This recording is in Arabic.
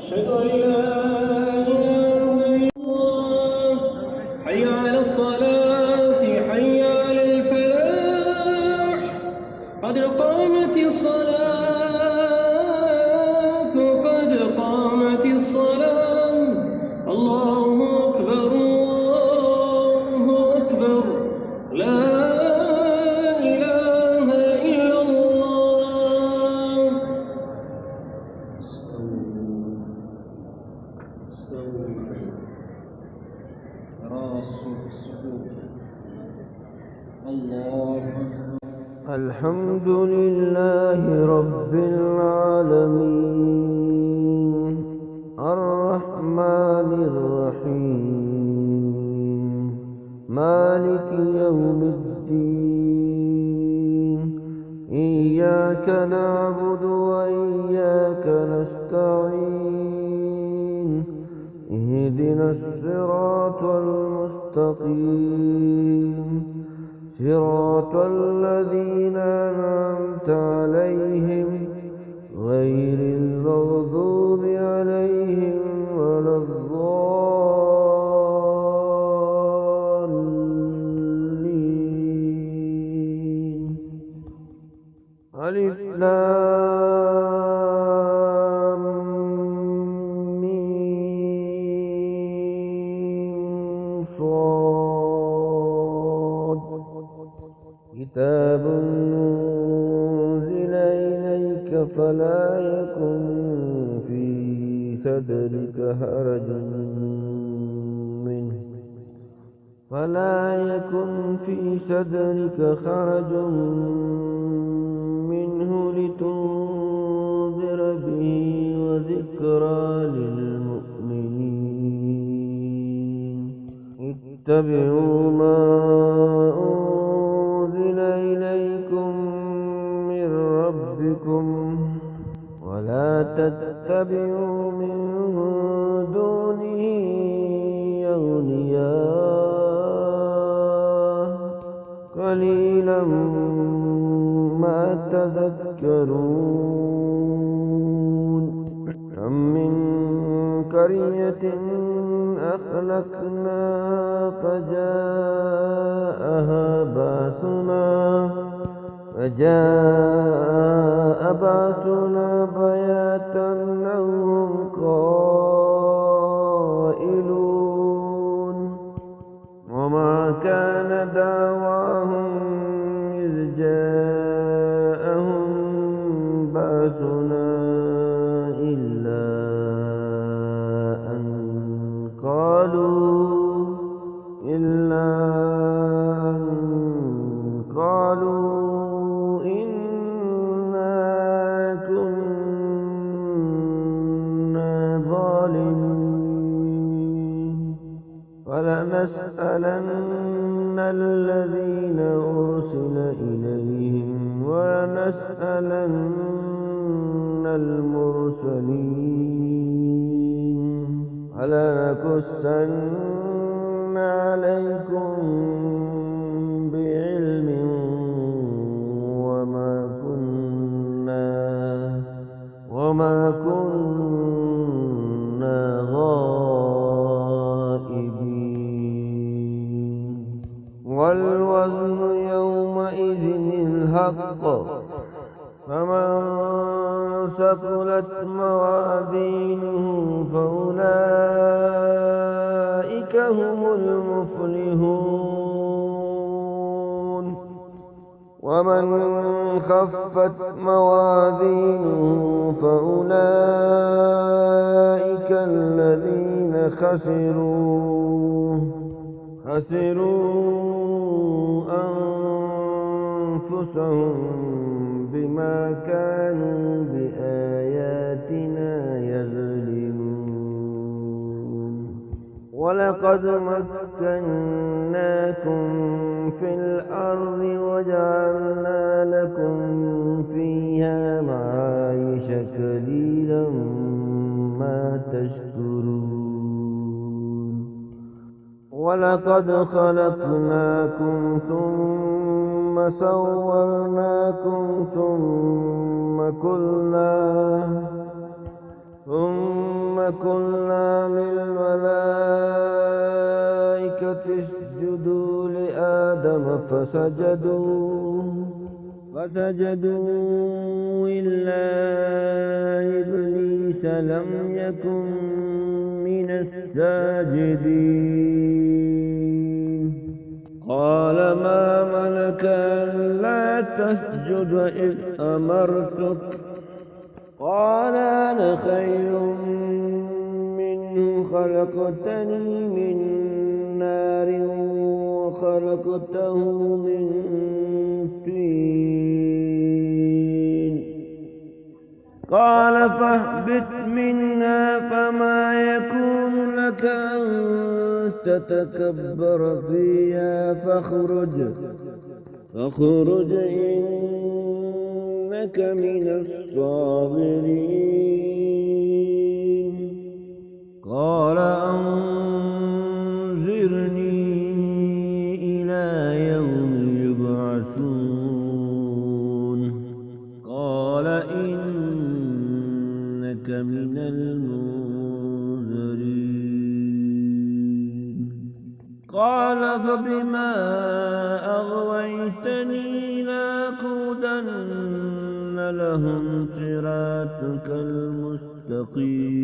أشهد أن لا إله إلا الله. حي على الصلاة، حي على الفلاح، قد قامت الصلاة، قد قامت الصلاة. الله أكبر، الله أكبر، لا إله إلا الله. استووا تراصوا في الصفوف. الله أكبر. الحمد لله رب العالمين الرحمن الرحيم مالك يوم الدين. إياك نعبد وإياك نستعين. اهدنا الصراط المستقيم، صراط الذين أنعمت عليهم غير المغضوب عليهم ولا الضالين. ألف لام ميم صاد. كتاب أنزل إليك فلا يكن في صدرك حرج منه لتنذر به وذكرى للمؤمنين. اتبعوا ما أنزل إليكم من ربكم ولا تتبعوا من دونه أولياء قليلا ما تذكرون. كم من قرية أهلكنا فجاء بأسنا بياتا أو هم قائلون. وما كان دعواهم إذ جاءهم بأسنا إلا أن قالوا إنا كنا ظالمين. فلنسألن الذين أرسل إليهم ولنسألن المرسلين. فلنقصن عليكم بعلم وما كنا غائبين. والوزن يومئذ الحق، فمن ثقلت موازينه فأولئك هم المفلحون. ومن خفت موازينه فأولئك الذين خسروا أنفسهم بما كانوا بآياتنا يظلمون. ولقد مكناكم في الأرض وجعلنا لكم فيها معايش قليلا ما تشكرون. ولقد خلقناكم ثم صورناكم ثم قلنا للملائكة اسجدوا لآدم فسجدوا إلا إبليس لم يكن من الساجدين. قال ما منعك ألا تسجد إذ أمرتك؟ قال أنا خير منه خلقتني من نار وخلقته من طين. قال فاهبط منها فما يكون لك أن تتكبر فيها فاخرج إنك من الصاغرين. قال أنظرني إلى يوم يبعثون. قال إنك من المنذرين. قال فبما أغويتني لأقعدن لهم صراطك المستقيم.